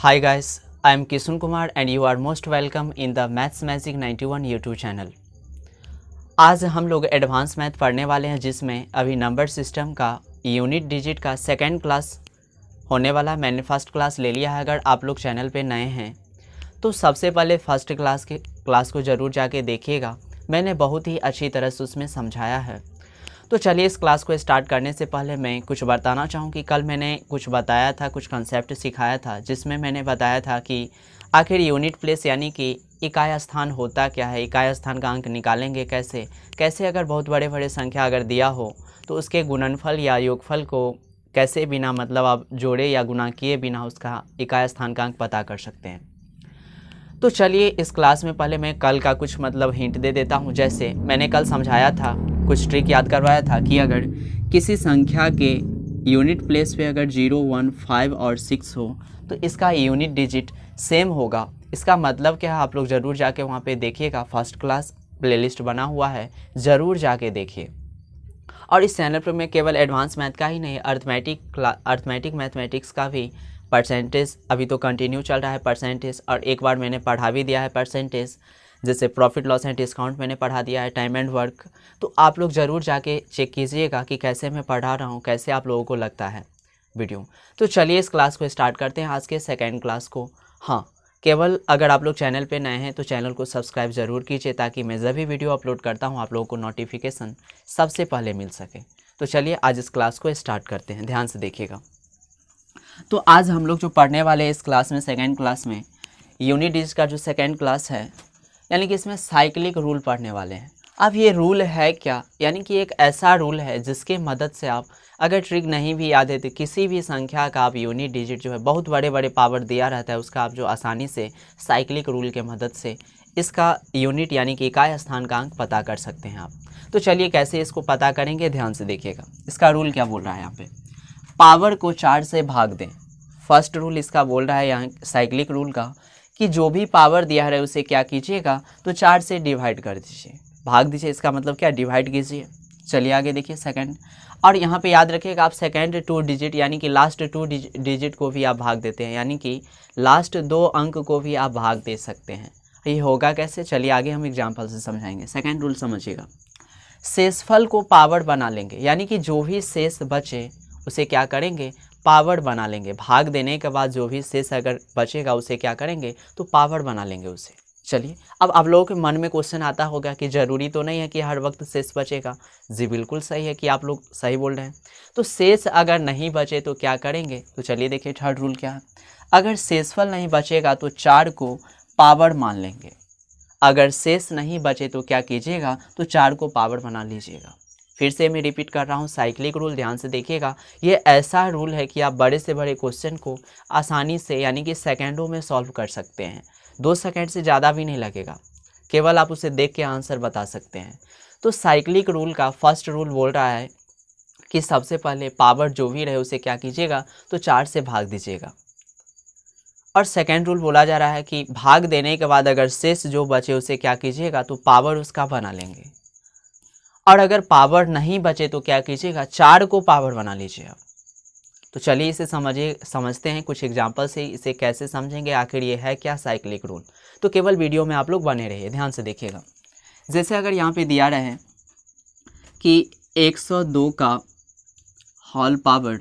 Hi guys, I am Kishun Kumar and you are most welcome in the Maths Magic 91 YouTube channel. आज हम लोग advance math पढ़ने वाले हैं जिसमें अभी नंबर सिस्टम का यूनिट डिजिट का सेकेंड क्लास होने वाला। मैंने फर्स्ट क्लास ले लिया है। अगर आप लोग चैनल पे नए हैं तो सबसे पहले फर्स्ट क्लास को ज़रूर जाके देखिएगा। मैंने बहुत ही अच्छी तरह से उसमें समझाया है। तो चलिए इस क्लास को स्टार्ट करने से पहले मैं कुछ बताना चाहूँ कि कल मैंने कुछ बताया था, कुछ कंसेप्ट सिखाया था जिसमें मैंने बताया था कि आखिर यूनिट प्लेस यानी कि इकाई स्थान होता क्या है, इकाई स्थान का अंक निकालेंगे कैसे अगर बहुत बड़े बड़े संख्या अगर दिया हो तो उसके गुणनफल या योगफल को कैसे बिना मतलब आप जोड़े या गुणा किए बिना उसका इकाई स्थान का अंक पता कर सकते हैं। तो चलिए इस क्लास में पहले मैं कल का कुछ मतलब हिंट दे देता हूँ। जैसे मैंने कल समझाया था, कुछ ट्रिक याद करवाया था कि अगर किसी संख्या के यूनिट प्लेस पे अगर 0, 1, 5 और 6 हो तो इसका यूनिट डिजिट सेम होगा। इसका मतलब क्या है, आप लोग ज़रूर जाके वहाँ पे देखिएगा। फर्स्ट क्लास प्लेलिस्ट बना हुआ है, ज़रूर जाके देखिए। और इस चैनल पर मैं केवल एडवांस मैथ का ही नहीं, अर्थमेटिक मैथमेटिक्स का भी परसेंटेज अभी तो कंटिन्यू चल रहा है परसेंटेज, और एक बार मैंने पढ़ा भी दिया है परसेंटेज। जैसे प्रॉफिट लॉस एंड डिस्काउंट मैंने पढ़ा दिया है, टाइम एंड वर्क। तो आप लोग ज़रूर जाके चेक कीजिएगा कि कैसे मैं पढ़ा रहा हूँ, कैसे आप लोगों को लगता है वीडियो। तो चलिए इस क्लास को स्टार्ट करते हैं, आज के सेकेंड क्लास को। हाँ, केवल अगर आप लोग चैनल पे नए हैं तो चैनल को सब्सक्राइब ज़रूर कीजिए ताकि मैं जब भी वीडियो अपलोड करता हूँ आप लोगों को नोटिफिकेशन सबसे पहले मिल सके। तो चलिए आज इस क्लास को स्टार्ट करते हैं, ध्यान से देखिएगा। तो आज हम लोग जो पढ़ने वाले हैं इस क्लास में, सेकेंड क्लास में यूनिट डिजिट का जो सेकेंड क्लास है, यानी कि इसमें साइक्लिक रूल पढ़ने वाले हैं। अब ये रूल है क्या, यानी कि एक ऐसा रूल है जिसके मदद से आप अगर ट्रिक नहीं भी याद है तो किसी भी संख्या का आप यूनिट डिजिट जो है बहुत बड़े बड़े पावर दिया रहता है उसका आप जो आसानी से साइक्लिक रूल के मदद से इसका यूनिट यानी कि इकाई स्थान का अंक पता कर सकते हैं आप। तो चलिए कैसे इसको पता करेंगे, ध्यान से देखिएगा। इसका रूल क्या बोल रहा है यहाँ पे, पावर को 4 से भाग दें। फर्स्ट रूल इसका बोल रहा है यहाँ साइक्लिक रूल का कि जो भी पावर दिया है उसे क्या कीजिएगा तो 4 से डिवाइड कर दीजिए, भाग दीजिए। इसका मतलब क्या, डिवाइड कीजिए। चलिए आगे देखिए सेकंड, और यहाँ पे याद रखिएगा आप सेकंड 2 डिजिट यानी कि लास्ट 2 डिजिट को भी आप भाग देते हैं, यानी कि लास्ट 2 अंक को भी आप भाग दे सकते हैं। ये होगा कैसे, चलिए आगे हम एग्जाम्पल से समझाएंगे। सेकेंड रूल समझिएगा, शेषफल को पावर बना लेंगे, यानी कि जो भी शेष बचे उसे क्या करेंगे, पावर बना लेंगे। भाग देने के बाद जो भी शेष अगर बचेगा उसे क्या करेंगे तो पावर बना लेंगे उसे। चलिए अब आप लोगों के मन में क्वेश्चन आता होगा कि ज़रूरी तो नहीं है कि हर वक्त शेष बचेगा। जी बिल्कुल सही है कि आप लोग सही बोल रहे हैं। तो शेष अगर नहीं बचे तो क्या करेंगे, तो चलिए देखिए थर्ड रूल क्या है। अगर शेषफल नहीं बचेगा तो 4 को पावर मान लेंगे। अगर शेष नहीं बचे तो क्या कीजिएगा तो 4 को पावर बना लीजिएगा। फिर से मैं रिपीट कर रहा हूँ, साइक्लिक रूल, ध्यान से देखिएगा। ये ऐसा रूल है कि आप बड़े से बड़े क्वेश्चन को आसानी से यानी कि सेकंडों में सॉल्व कर सकते हैं। 2 सेकंड से ज़्यादा भी नहीं लगेगा, केवल आप उसे देख के आंसर बता सकते हैं। तो साइक्लिक रूल का फर्स्ट रूल बोल रहा है कि सबसे पहले पावर जो भी रहे उसे क्या कीजिएगा तो 4 से भाग दीजिएगा। और सेकेंड रूल बोला जा रहा है कि भाग देने के बाद अगर शेष जो बचे उसे क्या कीजिएगा तो पावर उसका बना लेंगे। और अगर पावर नहीं बचे तो क्या कीजिएगा, 4 को पावर बना लीजिए आप। तो चलिए इसे समझते हैं कुछ एग्जांपल से, इसे कैसे समझेंगे, आखिर ये है क्या साइक्लिक रूल। तो केवल वीडियो में आप लोग बने रहिए, ध्यान से देखिएगा। जैसे अगर यहाँ पे दिया रहे कि 102 का होल पावर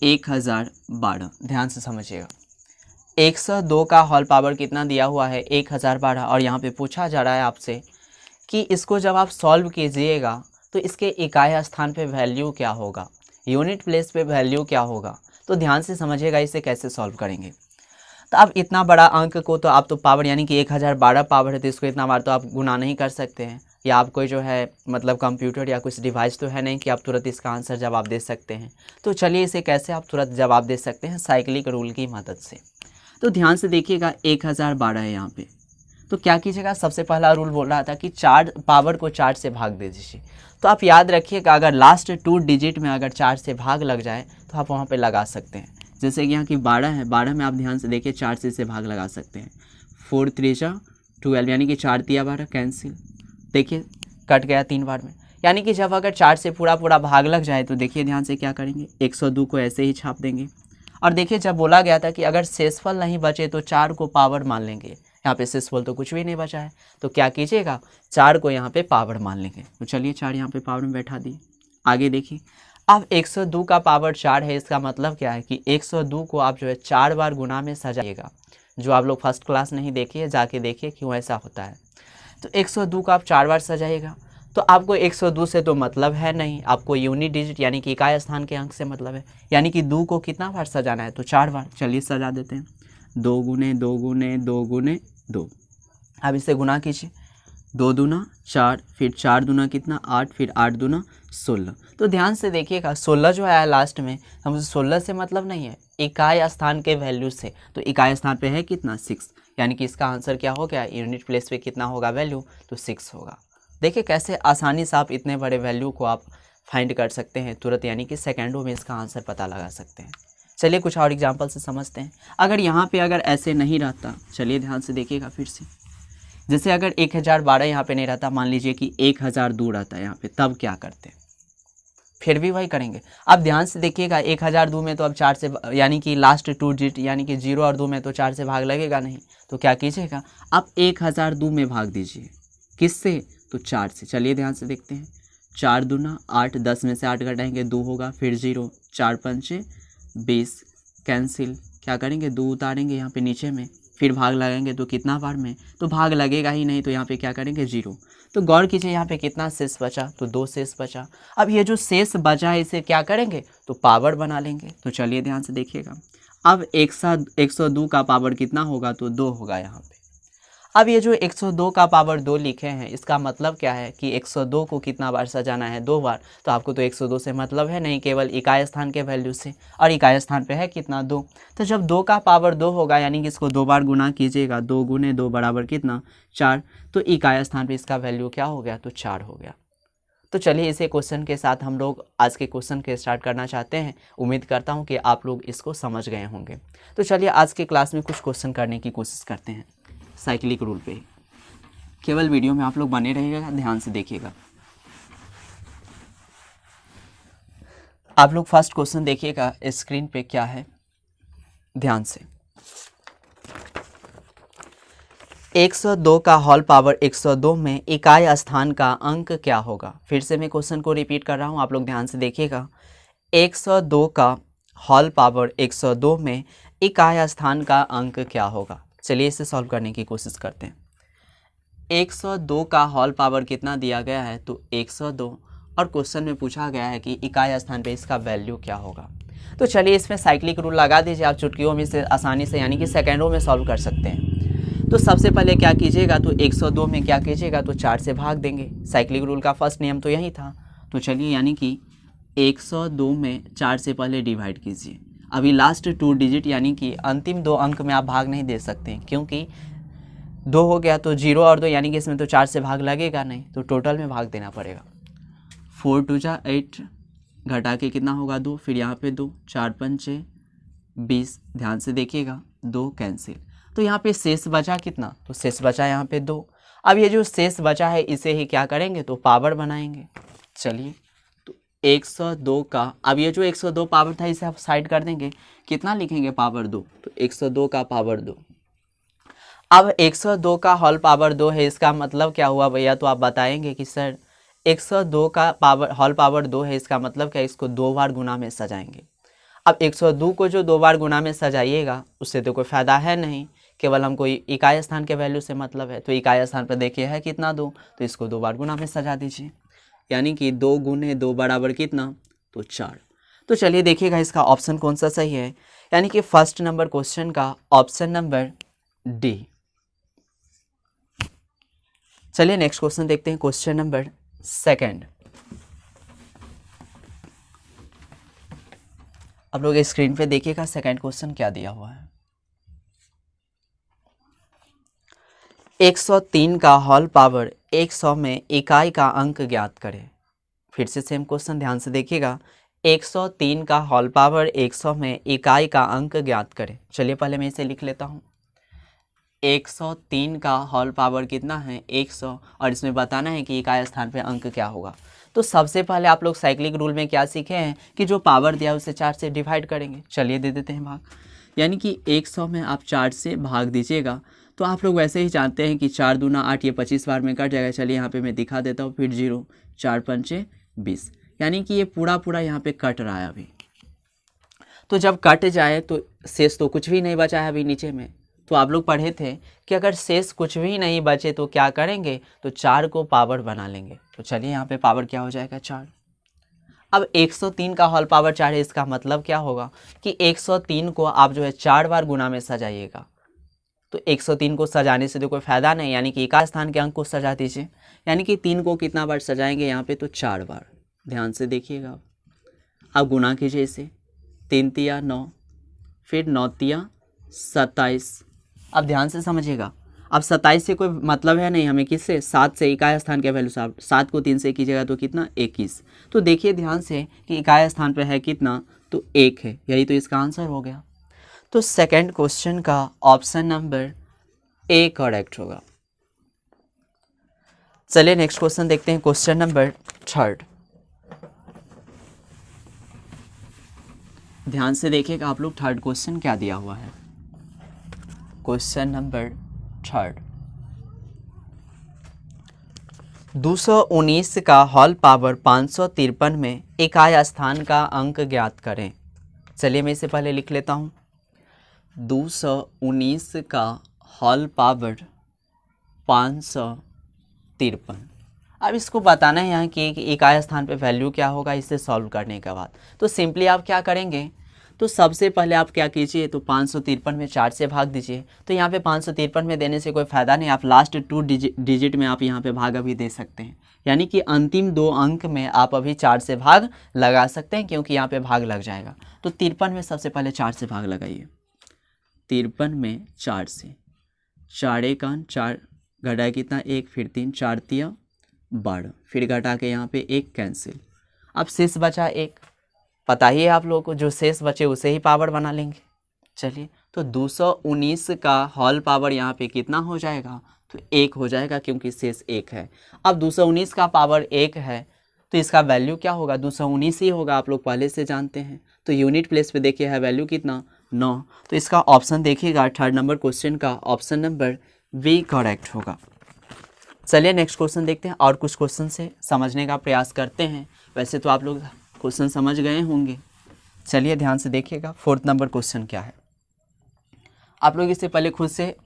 1012, ध्यान से समझिएगा। 102 का होल पावर कितना दिया हुआ है, 1012, और यहाँ पे पूछा जा रहा है आपसे कि इसको जब आप सॉल्व कीजिएगा तो इसके इकाई स्थान पे वैल्यू क्या होगा, यूनिट प्लेस पे वैल्यू क्या होगा। तो ध्यान से समझिएगा इसे कैसे सॉल्व करेंगे। तो अब इतना बड़ा अंक को तो आप तो पावर यानी कि 1012 पावर है तो इसको इतना बार तो आप गुना नहीं कर सकते हैं, या आप कोई जो है मतलब कंप्यूटर या कुछ डिवाइस तो है नहीं कि आप तुरंत इसका आंसर जवाब दे सकते हैं। तो चलिए इसे कैसे आप तुरंत जवाब दे सकते हैं, साइक्लिक रूल की मदद से। तो ध्यान से देखिएगा 1012 है यहाँ पे, तो क्या कीजिएगा, सबसे पहला रूल बोल रहा था कि 4 पावर को 4 से भाग दे दीजिए। तो आप याद रखिएगा अगर लास्ट 2 डिजिट में अगर 4 से भाग लग जाए तो आप वहाँ पे लगा सकते हैं। जैसे कि यहाँ की 12 है, 12 में आप ध्यान से देखिए 4 से इसे भाग लगा सकते हैं। 4 3 12 यानी कि 4 3 12 कैंसिल, देखिए कट गया 3 बार में। यानी कि जब अगर 4 से पूरा भाग लग जाए तो देखिए ध्यान से क्या करेंगे, 102 को ऐसे ही छाप देंगे और देखिए जब बोला गया था कि अगर शेषफल नहीं बचे तो 4 को पावर मान लेंगे, यहाँ पे शेषफल तो कुछ भी नहीं बचा है, तो क्या कीजिएगा 4 को यहाँ पे पावर मान लेंगे। तो चलिए 4 यहाँ पे पावर में बैठा दिए। आगे देखिए अब 102 का पावर 4 है, इसका मतलब क्या है कि 102 को आप जो है 4 बार गुना में सजाइएगा। जो आप लोग फर्स्ट क्लास नहीं देखिए जाके देखिए क्यों ऐसा होता है। तो 102 को आप 4 बार सजाइएगा, तो आपको 102 से तो मतलब है नहीं, आपको यूनिट डिजिट यानी कि इकाई स्थान के अंक से मतलब है, यानी कि 2 को कितना बार सजाना है, तो 4 बार। चलिए सजा देते हैं, 2 गुने 2 गुने 2 गुने 2। अब इसे गुना कीजिए, 2 दूना 4, फिर 4 दूना कितना 8, फिर 8 दूना 16। तो ध्यान से देखिएगा 16 जो आया लास्ट में, हम 16 से मतलब नहीं है, इकाई स्थान के वैल्यू से। तो इकाई स्थान पे है कितना 6, यानी कि इसका आंसर क्या हो गया, यूनिट प्लेस पे कितना होगा वैल्यू, तो 6 होगा। देखिए कैसे आसानी से आप इतने बड़े वैल्यू को आप फाइंड कर सकते हैं तुरंत, यानी कि सेकेंडों में इसका आंसर पता लगा सकते हैं। चलिए कुछ और एग्जाम्पल से समझते हैं। अगर यहाँ पे अगर ऐसे नहीं रहता, चलिए ध्यान से देखिएगा फिर से, जैसे अगर 1012 यहाँ पे नहीं रहता, मान लीजिए कि 1002 रहता है यहाँ पे, तब क्या करते, फिर भी वही करेंगे। अब ध्यान से देखिएगा 1002 में तो अब 4 से, यानी कि लास्ट 2 डिजिट यानी कि 0 और 2 में तो 4 से भाग लगेगा नहीं, तो क्या कीजिएगा आप 1002 में भाग दीजिए, किससे, तो 4 से। चलिए ध्यान से देखते हैं, 4 दूना 8, 10 में से 8 घटाएंगे 2 होगा, फिर 0, 4 पंचे 20, कैंसिल, क्या करेंगे 2 उतारेंगे यहाँ पे नीचे में, फिर भाग लगाएंगे तो कितना बार में, तो भाग लगेगा ही नहीं, तो यहाँ पे क्या करेंगे 0। तो गौर कीजिए यहाँ पे कितना शेष बचा, तो 2 शेष बचा। अब ये जो शेष बचा है इसे क्या करेंगे, तो पावर बना लेंगे। तो चलिए ध्यान से देखिएगा, अब 102 का पावर कितना होगा, तो 2 होगा यहाँ पे। अब ये जो 102 का पावर 2 लिखे हैं, इसका मतलब क्या है कि 102 को कितना बार सजाना है, 2 बार। तो आपको तो 102 से मतलब है नहीं, केवल इकाई स्थान के वैल्यू से, और इकाई स्थान पे है कितना 2। तो जब 2 का पावर 2 होगा, यानी कि इसको 2 बार गुना कीजिएगा, 2 गुने 2 बराबर कितना 4, तो इकाई स्थान पे इसका वैल्यू क्या हो गया, तो 4 हो गया। तो चलिए इसे क्वेश्चन के साथ हम लोग आज के क्वेश्चन के स्टार्ट करना चाहते हैं। उम्मीद करता हूँ कि आप लोग इसको समझ गए होंगे। तो चलिए आज के क्लास में कुछ क्वेश्चन करने की कोशिश करते हैं साइक्लिक रूल पे। केवल वीडियो में आप लोग बने रहिएगा, ध्यान से देखिएगा। आप लोग फर्स्ट क्वेश्चन देखिएगा स्क्रीन पे क्या है, ध्यान से। 102 का होल पावर 102 में इकाई स्थान का अंक क्या होगा। फिर से मैं क्वेश्चन को रिपीट कर रहा हूँ, आप लोग ध्यान से देखिएगा। 102 का होल पावर 102 में इकाई स्थान का अंक क्या होगा। चलिए इसे सॉल्व करने की कोशिश करते हैं। 102 का होल पावर कितना दिया गया है, तो 102, और क्वेश्चन में पूछा गया है कि इकाई स्थान पे इसका वैल्यू क्या होगा। तो चलिए इसमें साइक्लिक रूल लगा दीजिए, आप चुटकियों में से आसानी से यानी कि सेकेंडों में सॉल्व कर सकते हैं। तो सबसे पहले क्या कीजिएगा, तो 102 में क्या कीजिएगा, तो 4 से भाग देंगे। साइक्लिक रूल का फर्स्ट नियम तो यही था। तो चलिए यानी कि 102 में 4 से पहले डिवाइड कीजिए। अभी लास्ट 2 डिजिट यानी कि अंतिम 2 अंक में आप भाग नहीं दे सकते, क्योंकि 2 हो गया तो 0 और 2 यानी कि इसमें तो 4 से भाग लगेगा नहीं, तो टोटल में भाग देना पड़ेगा। 4 2 जा 8, घटा के कितना होगा 2, फिर यहाँ पे 2, 4 पंचे 20, ध्यान से देखिएगा, 2 कैंसिल। तो यहाँ पे शेष बचा कितना, तो शेष बचा यहाँ पे 2। अब ये जो शेष बचा है इसे ही क्या करेंगे, तो पावर बनाएंगे। चलिए तो 102 का, अब ये जो 102 पावर था इसे आप साइड कर देंगे, कितना लिखेंगे पावर 2, तो 102 का पावर 2। अब 102 का होल पावर 2 है, इसका मतलब क्या हुआ भैया, तो आप बताएंगे कि सर 102 का पावर होल पावर 2 है, इसका मतलब क्या, इसको 2 बार गुना में सजाएंगे। अब 102 को जो 2 बार गुना में सजाइएगा उससे तो कोई फ़ायदा है नहीं, केवल हमको इकाई स्थान के वैल्यू से मतलब है। तो इकाई स्थान पर देखिए है कितना 2, तो इसको 2 बार गुना में सजा दीजिए, यानी कि 2 गुने 2 बराबर कितना, तो 4। तो चलिए देखिएगा इसका ऑप्शन कौन सा सही है, यानी कि फर्स्ट नंबर क्वेश्चन का ऑप्शन नंबर डी। चलिए नेक्स्ट क्वेश्चन देखते हैं, क्वेश्चन नंबर सेकंड। आप लोग स्क्रीन पे देखिएगा सेकंड क्वेश्चन क्या दिया हुआ है। 103 का होल पावर 100 में इकाई का अंक ज्ञात करें। फिर से सेम क्वेश्चन, ध्यान से देखिएगा। 103 का होल पावर 100 में इकाई का अंक ज्ञात करें। चलिए पहले मैं इसे लिख लेता हूँ। 103 का होल पावर कितना है 100, और इसमें बताना है कि इकाई स्थान पे अंक क्या होगा। तो सबसे पहले आप लोग साइक्लिक रूल में क्या सीखे हैं कि जो पावर दिया है उसे 4 से डिवाइड करेंगे। चलिए दे देते हैं भाग, यानी कि 100 में आप 4 से भाग दीजिएगा। तो आप लोग वैसे ही जानते हैं कि 4 दूना 8, ये 25 बार में कट जाएगा। चलिए यहाँ पे मैं दिखा देता हूँ, फिर 0, 4 पंचे 20, यानी कि ये पूरा यहाँ पे कट रहा है अभी। तो जब कट जाए तो शेष तो कुछ भी नहीं बचा है अभी नीचे में। तो आप लोग पढ़े थे कि अगर शेष कुछ भी नहीं बचे तो क्या करेंगे, तो 4 को पावर बना लेंगे। तो चलिए यहाँ पे पावर क्या हो जाएगा, 4। अब 103 का होल पावर 4 है, इसका मतलब क्या होगा कि 103 को आप जो है 4 बार गुना में सजाइएगा। तो 103 को सजाने से तो कोई फायदा नहीं, यानी कि एकाध स्थान के अंक को सजा दीजिए, यानी कि 3 को कितना बार सजाएंगे यहाँ पे, तो 4 बार। ध्यान से देखिएगा, अब गुना कीजिए इसे, 3 तिया 9, फिर 9 तिया 27। अब ध्यान से समझिएगा, अब 27 से कोई मतलब है नहीं हमें, किससे, 7 से। इकाई स्थान के वैल्यू 7 को 3 से कीजिएगा तो कितना, 21। तो देखिए ध्यान से कि इकाई स्थान पे है कितना, तो 1 है, यही तो इसका आंसर हो गया। तो सेकंड क्वेश्चन का ऑप्शन नंबर ए करेक्ट होगा। चलिए नेक्स्ट क्वेश्चन देखते हैं, क्वेश्चन नंबर 3। ध्यान से देखिएगा आप लोग, थर्ड क्वेश्चन क्या दिया हुआ है। क्वेश्चन नंबर 3, 219 का होल पावर 553 में इकाई स्थान का अंक ज्ञात करें। चलिए मैं इसे पहले लिख लेता हूँ, 219 का होल पावर 553। अब इसको बताना है यहाँ कि इकाई स्थान पे वैल्यू क्या होगा इसे सॉल्व करने के बाद। तो सिंपली आप क्या करेंगे, तो सबसे पहले आप क्या कीजिए, तो 553 में 4 से भाग दीजिए। तो यहाँ पे 553 में देने से कोई फ़ायदा नहीं, आप लास्ट 2 डिजिट में आप यहाँ पे भाग अभी दे सकते हैं, यानी कि अंतिम 2 अंक में आप अभी 4 से भाग लगा सकते हैं, क्योंकि यहाँ पे भाग लग जाएगा। तो 53 में सबसे पहले 4 से भाग लगाइए, 53 में 4 से, 4 1 4 घटाए कितना, 1, फिर 3, 4 तिया 12, फिर घटा के यहाँ पे 1 कैंसिल। अब शेष बचा 1, पता ही है आप लोगों को, जो शेष बचे उसे ही पावर बना लेंगे। चलिए, तो 219 का होल पावर यहाँ पे कितना हो जाएगा, तो 1 हो जाएगा, क्योंकि शेष 1 है। अब 219 का पावर 1 है तो इसका वैल्यू क्या होगा, 219 ही होगा, आप लोग पहले से जानते हैं। तो यूनिट प्लेस पे देखिए है वैल्यू कितना, 9। तो इसका ऑप्शन देखिएगा, 3rd नंबर क्वेश्चन का ऑप्शन नंबर बी करेक्ट होगा। चलिए नेक्स्ट क्वेश्चन देखते हैं, और कुछ क्वेश्चन से समझने का प्रयास करते हैं। वैसे तो आप लोग क्वेश्चन समझ गए होंगे। चलिए ध्यान से देखिएगा, 4th नंबर क्वेश्चन क्या है। आप लोग इससे पहले खुद से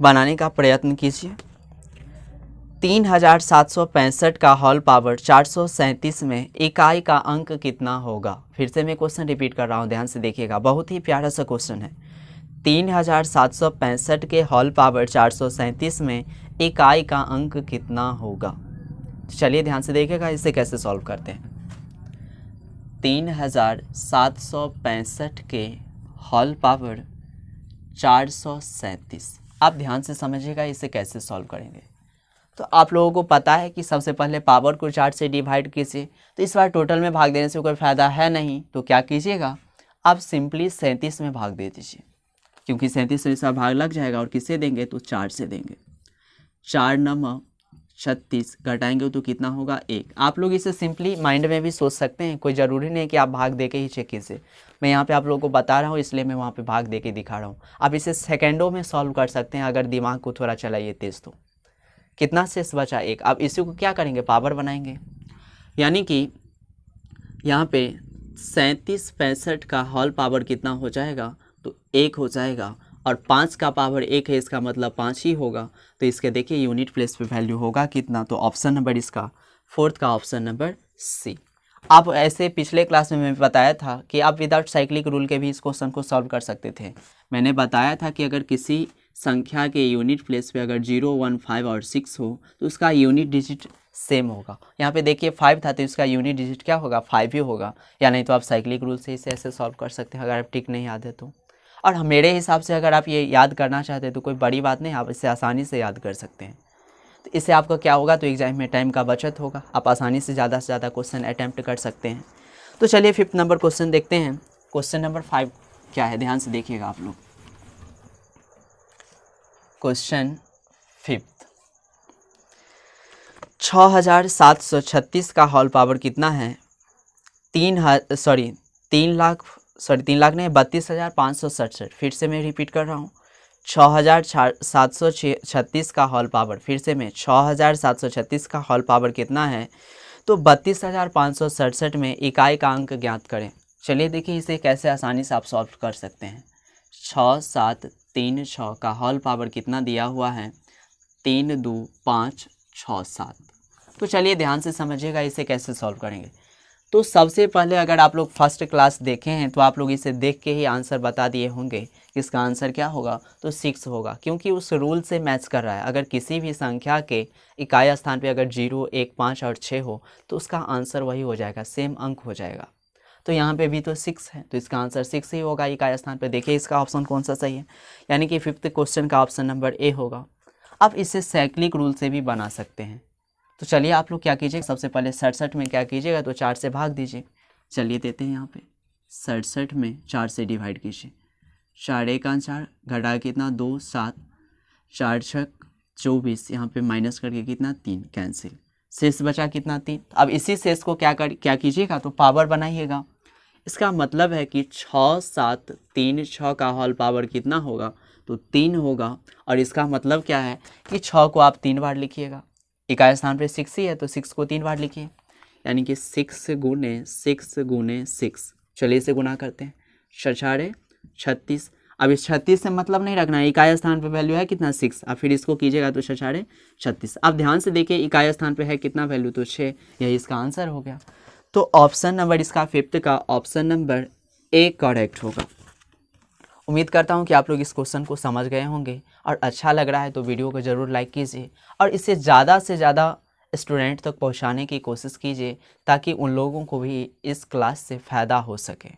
बनाने का प्रयत्न कीजिए। 3765 का होल पावर 437 में इकाई का अंक कितना होगा। फिर से मैं क्वेश्चन रिपीट कर रहा हूँ, ध्यान से देखिएगा, बहुत ही प्यारा सा क्वेश्चन है। 3765 के होल पावर 437 में इकाई का अंक कितना होगा। चलिए ध्यान से देखिएगा, इसे कैसे सॉल्व करते हैं। 3765 के होल पावर 437, आप ध्यान से समझिएगा इसे कैसे सॉल्व करेंगे। तो आप लोगों को पता है कि सबसे पहले पावर को 4 से डिवाइड कीजिए। तो इस बार टोटल में भाग देने से कोई फ़ायदा है नहीं, तो क्या कीजिएगा, आप सिंपली 37 में भाग दे दीजिए, क्योंकि 37 में इसका भाग लग जाएगा। और किससे देंगे, तो 4 से देंगे। 4 9 36 घटाएंगे तो कितना होगा, 1। आप लोग इसे सिंपली माइंड में भी सोच सकते हैं, कोई ज़रूरी नहीं कि आप भाग दे के ही चेक कीजिए। मैं यहाँ पे आप लोगों को बता रहा हूँ, इसलिए मैं वहाँ पे भाग दे के दिखा रहा हूँ। आप इसे सेकेंडों में सॉल्व कर सकते हैं, अगर दिमाग को थोड़ा चलाइए तेज़। तो कितना शेष बचा, 1। अब इसी को क्या करेंगे, पावर बनाएंगे, यानी कि यहाँ पे 3765 का होल पावर कितना हो जाएगा, तो 1 हो जाएगा। और 5 का पावर 1 है, इसका मतलब 5 ही होगा। तो इसके देखिए यूनिट प्लेस पे वैल्यू होगा कितना, तो ऑप्शन नंबर इसका 4th का ऑप्शन नंबर सी। आप ऐसे पिछले क्लास में मैं बताया था कि आप विदाउट साइक्लिक रूल के भी इस क्वेश्चन को सॉल्व कर सकते थे। मैंने बताया था कि अगर किसी संख्या के यूनिट प्लेस पे अगर 0 1 5 और 6 हो तो उसका यूनिट डिजिट सेम होगा। यहाँ पे देखिए 5 था तो इसका यूनिट डिजिट क्या होगा, 5 ही होगा। या नहीं तो आप साइक्लिक रूल से इसे ऐसे सॉल्व कर सकते हैं, अगर आप ट्रिक नहीं याद है तो। और मेरे हिसाब से अगर आप ये याद करना चाहते हैं तो कोई बड़ी बात नहीं, आप इसे आसानी से याद कर सकते हैं। तो इससे आपका क्या होगा, तो एग्जाम में टाइम का बचत होगा, आप आसानी से ज़्यादा क्वेश्चन अटैम्प्ट कर सकते हैं। तो चलिए 5th नंबर क्वेश्चन देखते हैं। क्वेश्चन नंबर 5 क्या है, ध्यान से देखिएगा आप लोग। क्वेश्चन 5, 6736 का होल पावर कितना है? 3 लाख नहीं, 32,567। फिर से मैं रिपीट कर रहा हूँ, 6736 का होल पावर, फिर से मैं 6736 का होल पावर कितना है? तो 32,567 में इकाई का अंक ज्ञात करें। चलिए देखिए इसे कैसे आसानी से आप सॉल्व कर सकते हैं। 6736 का होल पावर कितना दिया हुआ है? 3 2 5 6 7। तो चलिए ध्यान से समझिएगा इसे कैसे सॉल्व करेंगे। तो सबसे पहले अगर आप लोग फर्स्ट क्लास देखे हैं तो आप लोग इसे देख के ही आंसर बता दिए होंगे। इसका आंसर क्या होगा? तो 6 होगा, क्योंकि उस रूल से मैच कर रहा है। अगर किसी भी संख्या के इकाई स्थान पे अगर 0 1 5 और 6 हो तो उसका आंसर वही हो जाएगा, सेम अंक हो जाएगा। तो यहाँ पे भी तो 6 है, तो इसका आंसर 6 ही होगा इकाई स्थान पे। देखिए इसका ऑप्शन कौन सा सही है, यानी कि 5th क्वेश्चन का ऑप्शन नंबर ए होगा। अब इसे साइक्लिक रूल से भी बना सकते हैं। तो चलिए आप लोग क्या कीजिए, सबसे पहले 67 में क्या कीजिएगा, तो 4 से भाग दीजिए। चलिए देते हैं यहाँ पे 67 में 4 से डिवाइड कीजिए। 4 1 4, घटा कितना 2 7, 4 6 24, यहाँ पे माइनस करके कितना 3, कैंसिल, शेष बचा कितना 3। अब इसी शेष को क्या कीजिएगा, तो पावर बनाइएगा। इसका मतलब है कि 6736 का होल पावर कितना होगा, तो 3 होगा। और इसका मतलब क्या है कि 6 को आप 3 बार लिखिएगा। इकाई स्थान पे 6 ही है तो 6 को 3 बार लिखिए, यानी कि 6 गुने 6। चलिए इसे गुना करते हैं, 6 36। अब इस 36 से मतलब नहीं रखना है, इकाई स्थान पे वैल्यू है कितना 6, अब फिर इसको कीजिएगा तो 6 36। अब ध्यान से देखिए इकाई स्थान पे है कितना वैल्यू, तो 6, यही इसका आंसर हो गया। तो ऑप्शन नंबर इसका 5th का ऑप्शन नंबर ए करेक्ट होगा। उम्मीद करता हूं कि आप लोग इस क्वेश्चन को समझ गए होंगे, और अच्छा लग रहा है तो वीडियो को ज़रूर लाइक कीजिए और इसे ज़्यादा से ज़्यादा स्टूडेंट तक पहुंचाने की कोशिश कीजिए, ताकि उन लोगों को भी इस क्लास से फ़ायदा हो सके।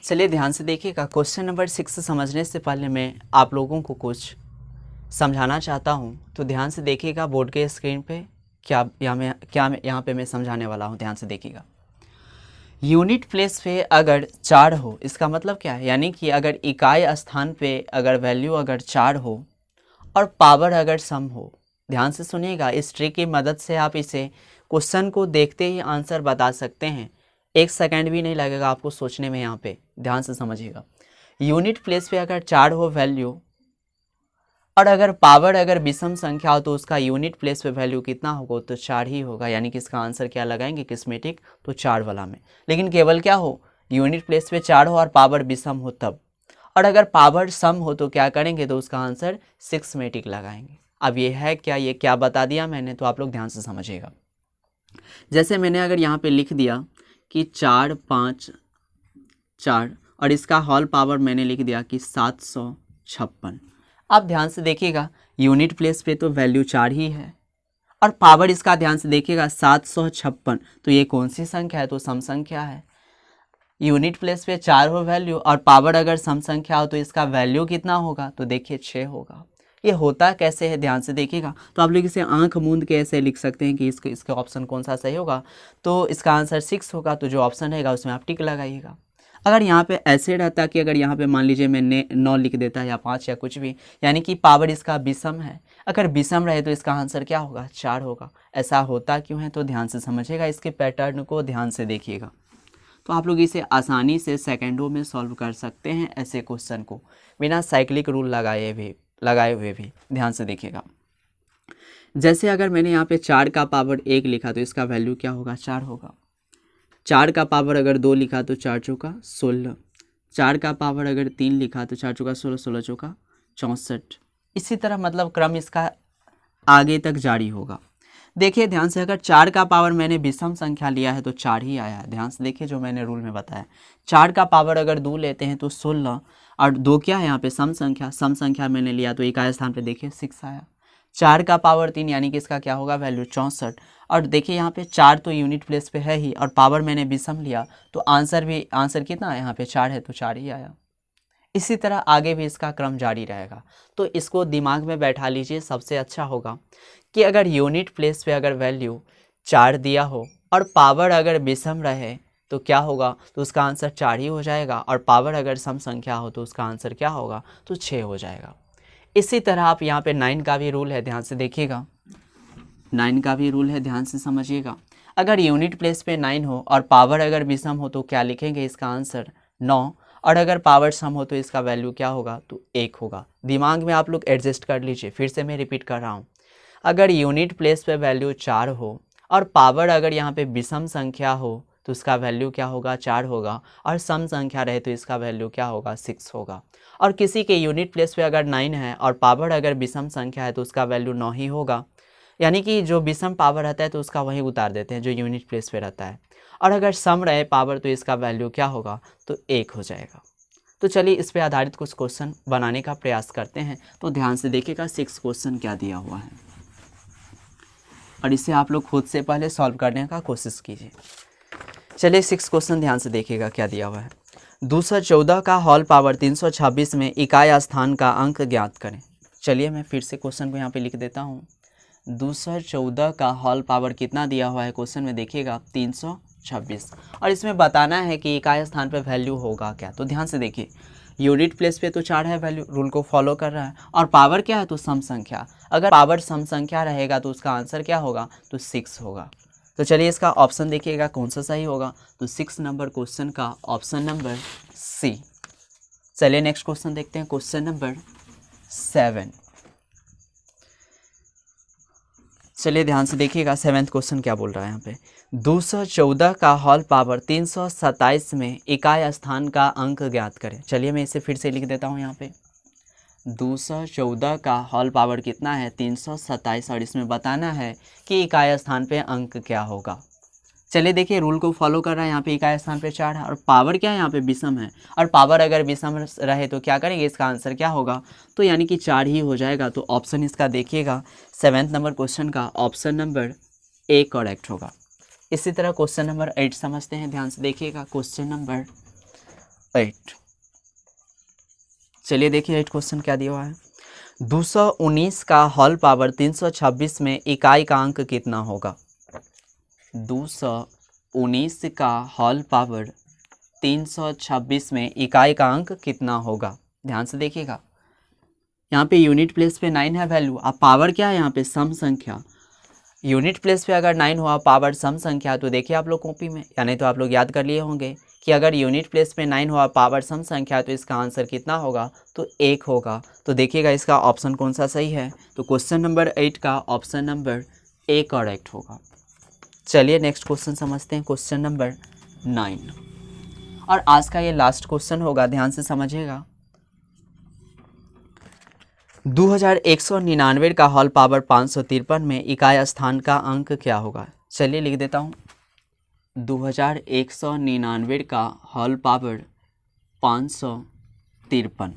चलिए ध्यान से देखिएगा, क्वेश्चन नंबर 6 समझने से पहले मैं आप लोगों को कुछ समझाना चाहता हूं। तो ध्यान से देखिएगा बोर्ड के स्क्रीन पे क्या यहाँ पे मैं समझाने वाला हूं, ध्यान से देखिएगा। यूनिट प्लेस पे अगर 4 हो, इसका मतलब क्या है, यानी कि अगर इकाई स्थान पे अगर वैल्यू अगर 4 हो और पावर अगर सम हो। ध्यान से सुनिएगा, इस ट्रिक की मदद से आप इसे क्वेश्चन को देखते ही आंसर बता सकते हैं। 1 सेकेंड भी नहीं लगेगा आपको सोचने में। यहाँ पे ध्यान से समझिएगा, यूनिट प्लेस पे अगर 4 हो वैल्यू और अगर पावर अगर विषम संख्या हो तो उसका यूनिट प्लेस पे वैल्यू कितना होगा, तो 4 ही होगा। यानी कि इसका आंसर क्या लगाएंगे किस्मेटिक, तो 4 वाला में। लेकिन केवल क्या हो, यूनिट प्लेस पे 4 हो और पावर विषम हो तब। और अगर पावर सम हो तो क्या करेंगे, तो उसका आंसर सिक्समेटिक लगाएंगे। अब ये है क्या, ये क्या बता दिया मैंने, तो आप लोग ध्यान से समझिएगा। जैसे मैंने अगर यहाँ पे लिख दिया कि 4 5 4 और इसका होल पावर मैंने लिख दिया कि 756। आप ध्यान से देखिएगा, यूनिट प्लेस पे तो वैल्यू 4 ही है और पावर इसका ध्यान से देखिएगा 756। तो ये कौन सी संख्या है, तो सम संख्या है। यूनिट प्लेस पे 4 हो वैल्यू और पावर अगर सम संख्या हो तो इसका वैल्यू कितना होगा, तो देखिए 6 होगा। ये होता कैसे है, ध्यान से देखिएगा। तो आप लोग इसे आंख मूंद के ऐसे लिख सकते हैं कि इसका ऑप्शन कौन सा सही होगा, तो इसका आंसर 6 होगा। तो जो ऑप्शन रहेगा उसमें आप टिक लगाइएगा। अगर यहाँ पे ऐसे रहता कि अगर यहाँ पे मान लीजिए मैं 9 लिख देता या 5 या कुछ भी, यानी कि पावर इसका विषम है, अगर विषम रहे तो इसका आंसर क्या होगा, 4 होगा। ऐसा होता क्यों है, तो ध्यान से समझिएगा, इसके पैटर्न को ध्यान से देखिएगा। तो आप लोग इसे आसानी से सेकेंडों में सॉल्व कर सकते हैं ऐसे क्वेश्चन को, बिना साइक्लिक रूल लगाए हुए भी। ध्यान से देखिएगा, जैसे अगर मैंने यहाँ पे 4 का पावर 1 लिखा तो इसका वैल्यू क्या होगा, 4 होगा। 4 का पावर अगर 2 लिखा तो 4 चौका 16। 4 का पावर अगर 3 लिखा तो 4 चौका 16, 16 चौका 64। इसी तरह मतलब क्रम इसका आगे तक जारी होगा। देखिए ध्यान से, अगर 4 का पावर मैंने विषम संख्या लिया है तो 4 ही आया है। ध्यान से देखिए जो मैंने रूल में बताया, 4 का पावर अगर 2 लेते हैं तो 16 और 2 क्या है यहाँ पे सम संख्या मैंने लिया तो इकाई स्थान पे देखिए 6 आया। 4 का पावर 3 यानी कि इसका क्या होगा वैल्यू 64। और देखिए यहाँ पे 4 तो यूनिट प्लेस पे है ही और पावर मैंने विषम लिया तो आंसर कितना है, यहाँ पे 4 है तो 4 ही आया। इसी तरह आगे भी इसका क्रम जारी रहेगा। तो इसको दिमाग में बैठा लीजिए, सबसे अच्छा होगा कि अगर यूनिट प्लेस पे अगर वैल्यू 4 दिया हो और पावर अगर विषम रहे तो क्या होगा, तो उसका आंसर 4 ही हो जाएगा। और पावर अगर सम संख्या हो तो उसका आंसर क्या होगा, तो 6 हो जाएगा। इसी तरह आप यहाँ पे 9 का भी रूल है, ध्यान से देखिएगा। 9 का भी रूल है, ध्यान से समझिएगा। अगर यूनिट प्लेस पे 9 हो और पावर अगर विषम हो तो क्या लिखेंगे, इसका आंसर 9। और अगर पावर सम हो तो इसका वैल्यू क्या होगा, तो 1 होगा। दिमाग में आप लोग एडजस्ट कर लीजिए, फिर से मैं रिपीट कर रहा हूँ। अगर यूनिट प्लेस पे वैल्यू 4 हो और पावर अगर यहाँ पे विषम संख्या हो तो उसका वैल्यू क्या होगा, 4 होगा। और सम संख्या रहे तो इसका वैल्यू क्या होगा, 6 होगा। और किसी के यूनिट प्लेस पे अगर 9 है और पावर अगर विषम संख्या है तो उसका वैल्यू 9 ही होगा। यानी कि जो विषम पावर रहता है तो उसका वहीं उतार देते हैं जो यूनिट प्लेस पे रहता है। और अगर सम रहे पावर तो इसका वैल्यू क्या होगा, तो 1 हो जाएगा। तो चलिए इस पे आधारित कुछ क्वेश्चन बनाने का प्रयास करते हैं। तो ध्यान से देखिएगा 6 क्वेश्चन क्या दिया हुआ है और इसे आप लोग खुद से पहले सॉल्व करने का कोशिश कीजिए। चलिए 6 क्वेश्चन ध्यान से देखिएगा क्या दिया हुआ है। 214 का होल पावर 326 में इकाई स्थान का अंक ज्ञात करें। चलिए मैं फिर से क्वेश्चन को यहाँ पे लिख देता हूँ। 214 का होल पावर कितना दिया हुआ है क्वेश्चन में, देखिएगा 326। और इसमें बताना है कि इकाई स्थान पे वैल्यू होगा क्या। तो ध्यान से देखिए, यूनिट प्लेस पे तो 4 है, वैल्यू रूल को फॉलो कर रहा है। और पावर क्या है, तो सम संख्या। अगर पावर सम संख्या रहेगा तो उसका आंसर क्या होगा, तो 6 होगा। तो चलिए इसका ऑप्शन देखिएगा कौन सा सही होगा। तो 6 नंबर क्वेश्चन का ऑप्शन नंबर सी। चलिए नेक्स्ट क्वेश्चन देखते हैं, क्वेश्चन नंबर 7। चलिए ध्यान से देखिएगा 7th क्वेश्चन क्या बोल रहा है यहाँ पे। 214 का होल पावर 327 में इकाई स्थान का अंक ज्ञात करें। चलिए मैं इसे फिर से लिख देता हूँ यहाँ पे। 214 का होल पावर कितना है, 327। और इसमें बताना है कि इकाई स्थान पे अंक क्या होगा। चलिए देखिए रूल को फॉलो कर रहा है। यहाँ पे इकाई स्थान पे 4 है और पावर क्या है, यहाँ पे विषम है। और पावर अगर विषम रहे तो क्या करेंगे, इसका आंसर क्या होगा, तो यानी कि 4 ही हो जाएगा। तो ऑप्शन इसका देखिएगा 7th नंबर क्वेश्चन का ऑप्शन नंबर ए करेक्ट होगा। इसी तरह क्वेश्चन नंबर 8 समझते हैं, ध्यान से देखिएगा क्वेश्चन नंबर 8। चलिए देखिए 8 क्वेश्चन क्या दिया हुआ है। 219 का होल पावर 326 में इकाई का अंक कितना होगा। 219 का होल पावर 326 में इकाई का अंक कितना होगा। ध्यान से देखिएगा, यहाँ पे यूनिट प्लेस पे 9 है वैल्यू। अब पावर क्या है, यहाँ पे सम संख्या। यूनिट प्लेस पे अगर 9 हुआ पावर सम संख्या तो देखिए आप लोग कॉपी में, यानी तो आप लोग याद कर लिए होंगे कि अगर यूनिट प्लेस पे 9 हुआ पावर सम संख्या तो इसका आंसर कितना होगा, तो 1 होगा। तो देखिएगा इसका ऑप्शन कौन सा सही है। तो क्वेश्चन नंबर 8 का ऑप्शन नंबर ए करेक्ट होगा। चलिए नेक्स्ट क्वेश्चन समझते हैं, क्वेश्चन नंबर 9। और आज का ये लास्ट क्वेश्चन होगा, ध्यान से समझिएगा। 2199 का होल पावर 553 में इकाई स्थान का अंक क्या होगा। चलिए लिख देता हूँ। 2199 का होल पावर 553।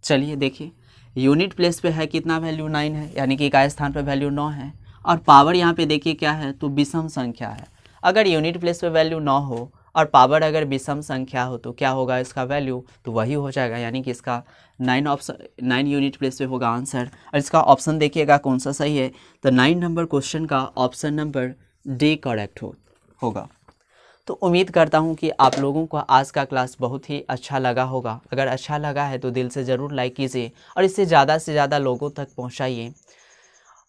चलिए देखिए यूनिट प्लेस पे है कितना, वैल्यू 9 है, यानी कि इकाई स्थान पे वैल्यू 9 है। और पावर यहाँ पे देखिए क्या है, तो विषम संख्या है। अगर यूनिट प्लेस पे वैल्यू 9 हो और पावर अगर विषम संख्या हो तो क्या होगा इसका वैल्यू, तो वही हो जाएगा। यानी कि इसका 9 यूनिट प्लेस पे होगा आंसर। और इसका ऑप्शन देखिएगा कौन सा सही है। तो 9 नंबर क्वेश्चन का ऑप्शन नंबर डी करेक्ट होगा। तो उम्मीद करता हूँ कि आप लोगों को आज का क्लास बहुत ही अच्छा लगा होगा। अगर अच्छा लगा है तो दिल से ज़रूर लाइक कीजिए और इसे ज़्यादा से ज़्यादा लोगों तक पहुँचाइए।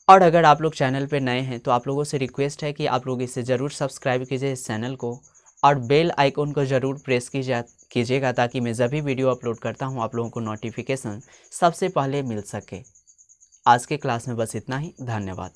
और अगर आप लोग चैनल पे नए हैं तो आप लोगों से रिक्वेस्ट है कि आप लोग इसे ज़रूर सब्सक्राइब कीजिए इस चैनल को, और बेल आइकन को ज़रूर प्रेस कीजिएगा ताकि मैं जब भी वीडियो अपलोड करता हूँ आप लोगों को नोटिफिकेशन सबसे पहले मिल सके। आज के क्लास में बस इतना ही, धन्यवाद।